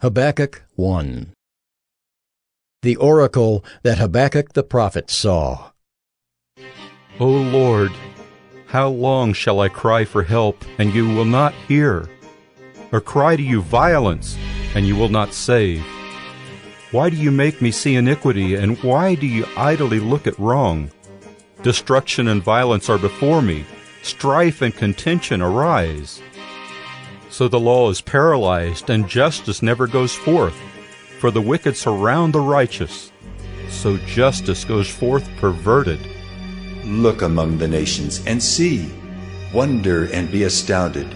Habakkuk 1. The oracle that Habakkuk the prophet saw. O Lord, how long shall I cry for help, and you will not hear? Or cry to you violence, and you will not save? Why do you make me see iniquity, and why do you idly look at wrong? Destruction and violence are before me, strife and contention arise. So the law is paralyzed, and justice never goes forth. For the wicked surround the righteous, so justice goes forth perverted. Look among the nations and see, wonder and be astounded.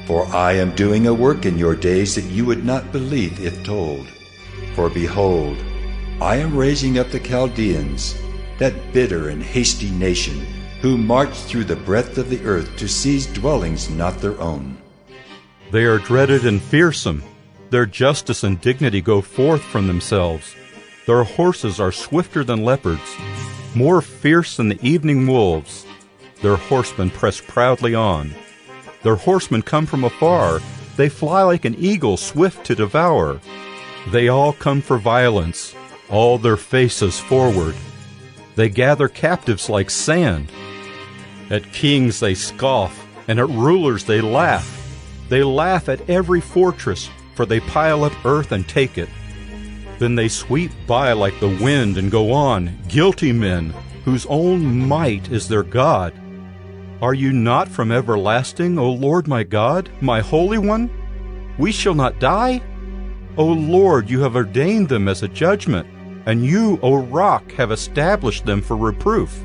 For I am doing a work in your days that you would not believe if told. For behold, I am raising up the Chaldeans, that bitter and hasty nation, who march through the breadth of the earth to seize dwellings not their own. They are dreaded and fearsome. Their justice and dignity go forth from themselves. Their horses are swifter than leopards, more fierce than the evening wolves. Their horsemen press proudly on. Their horsemen come from afar. They fly like an eagle swift to devour. They all come for violence, all their faces forward. They gather captives like sand. At kings they scoff, and at rulers they laugh. They laugh at every fortress, for they pile up earth and take it. Then they sweep by like the wind and go on, guilty men, whose own might is their God. Are you not from everlasting, O Lord my God, my Holy One? We shall not die? O Lord, you have ordained them as a judgment, and you, O Rock, have established them for reproof.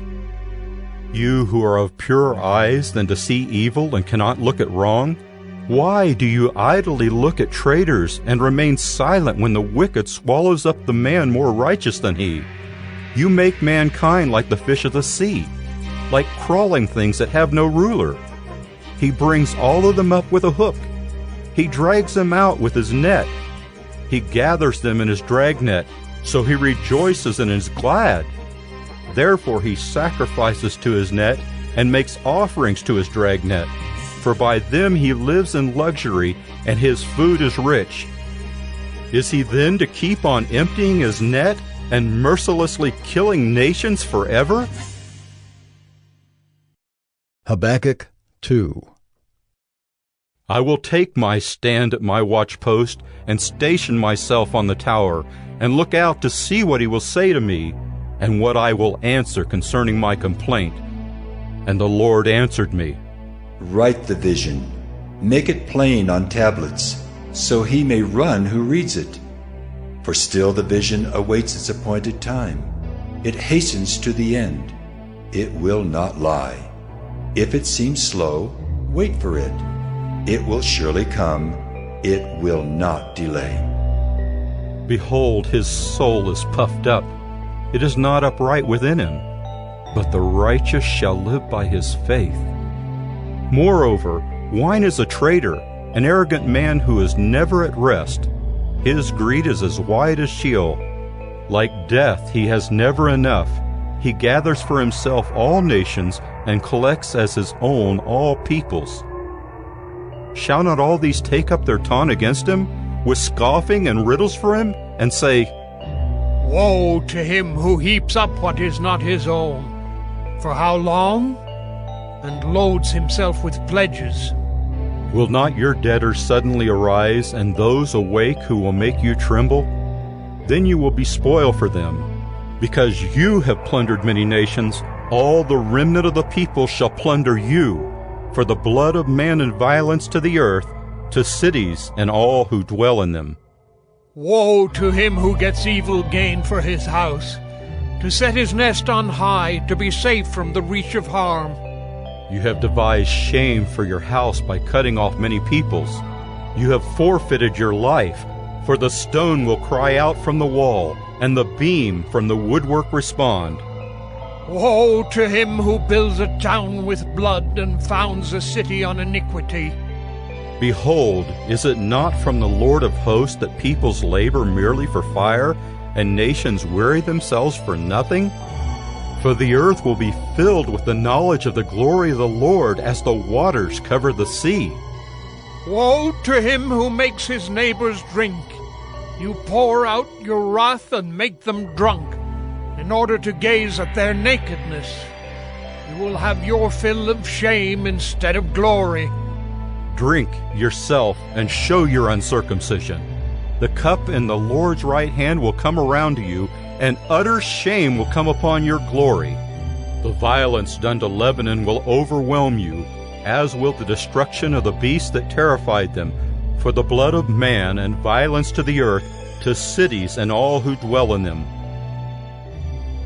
You who are of purer eyes than to see evil and cannot look at wrong, why do you idly look at traitors and remain silent when the wicked swallows up the man more righteous than he? You make mankind like the fish of the sea, like crawling things that have no ruler. He brings all of them up with a hook. He drags them out with his net. He gathers them in his dragnet, so he rejoices and is glad. Therefore he sacrifices to his net and makes offerings to his dragnet. For by them he lives in luxury, and his food is rich. Is he then to keep on emptying his net and mercilessly killing nations forever? Habakkuk 2. I will take my stand at my watchpost and station myself on the tower, and look out to see what he will say to me, and what I will answer concerning my complaint. And the Lord answered me, Write the vision, make it plain on tablets, so he may run who reads it. For still the vision awaits its appointed time. It hastens to the end. It will not lie. If it seems slow, wait for it. It will surely come. It will not delay. Behold, his soul is puffed up. It is not upright within him. But the righteous shall live by his faith. Moreover, wine is a traitor, an arrogant man who is never at rest. His greed is as wide as Sheol. Like death, he has never enough. He gathers for himself all nations and collects as his own all peoples. Shall not all these take up their taunt against him, with scoffing and riddles for him, and say, Woe to him who heaps up what is not his own! For how long? And loads himself with pledges. Will not your debtors suddenly arise, and those awake who will make you tremble? Then you will be spoil for them. Because you have plundered many nations, all the remnant of the people shall plunder you, for the blood of man and violence to the earth, to cities and all who dwell in them. Woe to him who gets evil gain for his house, to set his nest on high, to be safe from the reach of harm. You have devised shame for your house by cutting off many peoples. You have forfeited your life, for the stone will cry out from the wall, and the beam from the woodwork respond. Woe to him who builds a town with blood and founds a city on iniquity. Behold, is it not from the Lord of hosts that peoples labor merely for fire, and nations weary themselves for nothing? For the earth will be filled with the knowledge of the glory of the Lord as the waters cover the sea. Woe to him who makes his neighbors drink, You pour out your wrath and make them drunk, in order to gaze at their nakedness. You will have your fill of shame instead of glory. Drink yourself and show your uncircumcision. The cup in the Lord's right hand will come around to you, and utter shame will come upon your glory. The violence done to Lebanon will overwhelm you, as will the destruction of the beast that terrified them, for the blood of man and violence to the earth, to cities and all who dwell in them.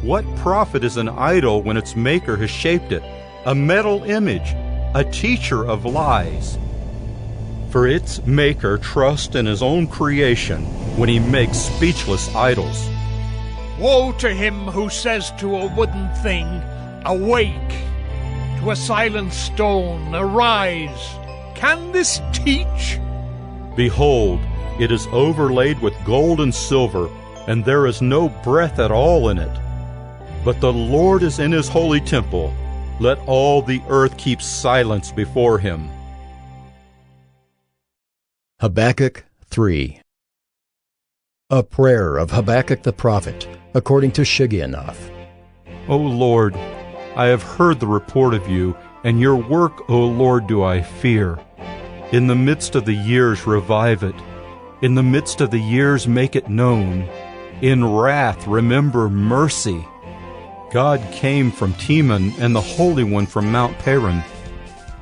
What profit is an idol when its maker has shaped it, a metal image, a teacher of lies? For its maker trusts in his own creation when he makes speechless idols. Woe to him who says to a wooden thing, "Awake," to a silent stone, "Arise." Can this teach? Behold, it is overlaid with gold and silver, and there is no breath at all in it. But the Lord is in his holy temple. Let all the earth keep silence before him. Habakkuk 3. A prayer of Habakkuk the prophet, according to Shigionoth. O Lord, I have heard the report of you, and your work, O Lord, do I fear. In the midst of the years revive it. In the midst of the years make it known. In wrath remember mercy. God came from Teman, and the Holy One from Mount Paran.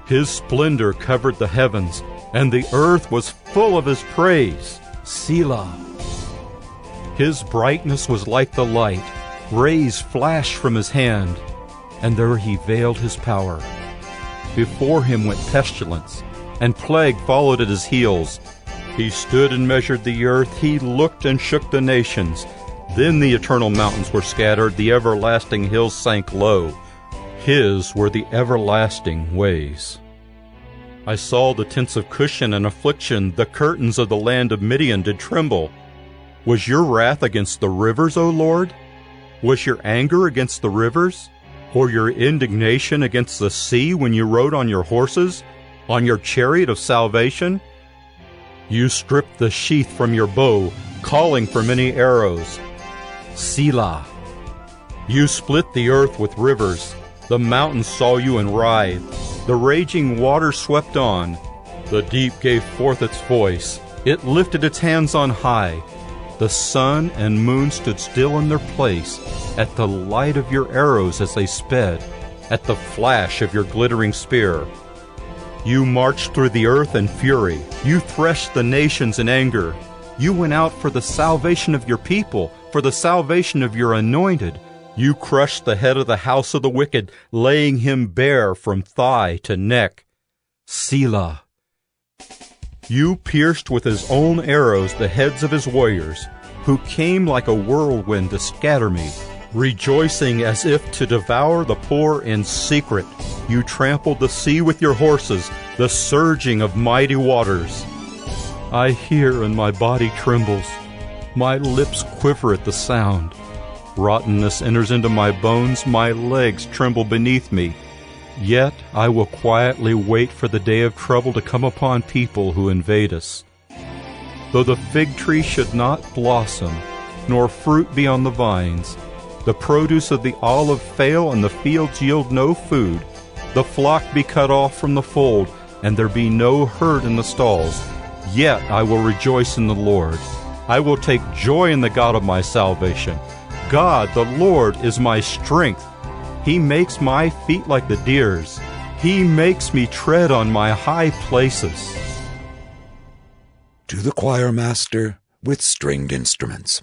His splendor covered the heavens, and the earth was full of his praise. Selah. His brightness was like the light. Rays flashed from his hand, and there he veiled his power. Before him went pestilence, and plague followed at his heels. He stood and measured the earth. He looked and shook the nations. Then the eternal mountains were scattered, the everlasting hills sank low. His were the everlasting ways. I saw the tents of Cushan in affliction, the curtains of the land of Midian did tremble. Was your wrath against the rivers, O Lord? Was your anger against the rivers? Or your indignation against the sea when you rode on your horses, on your chariot of salvation? You stripped the sheath from your bow, calling for many arrows. Selah. You split the earth with rivers. The mountains saw you and writhed. The raging waters swept on. The deep gave forth its voice. It lifted its hands on high. The sun and moon stood still in their place at the light of your arrows as they sped, at the flash of your glittering spear. You marched through the earth in fury. You threshed the nations in anger. You went out for the salvation of your people, for the salvation of your anointed. You crushed the head of the house of the wicked, laying him bare from thigh to neck. Selah. You pierced with his own arrows the heads of his warriors, who came like a whirlwind to scatter me, rejoicing as if to devour the poor in secret. You trampled the sea with your horses, the surging of mighty waters. I hear and my body trembles. My lips quiver at the sound. Rottenness enters into my bones, my legs tremble beneath me. Yet I will quietly wait for the day of trouble to come upon people who invade us. Though the fig tree should not blossom, nor fruit be on the vines, the produce of the olive fail, and the fields yield no food, the flock be cut off from the fold, and there be no herd in the stalls, yet I will rejoice in the Lord. I will take joy in the God of my salvation. God, the Lord, is my strength. He makes my feet like the deer's. He makes me tread on my high places. To the choir master with stringed instruments.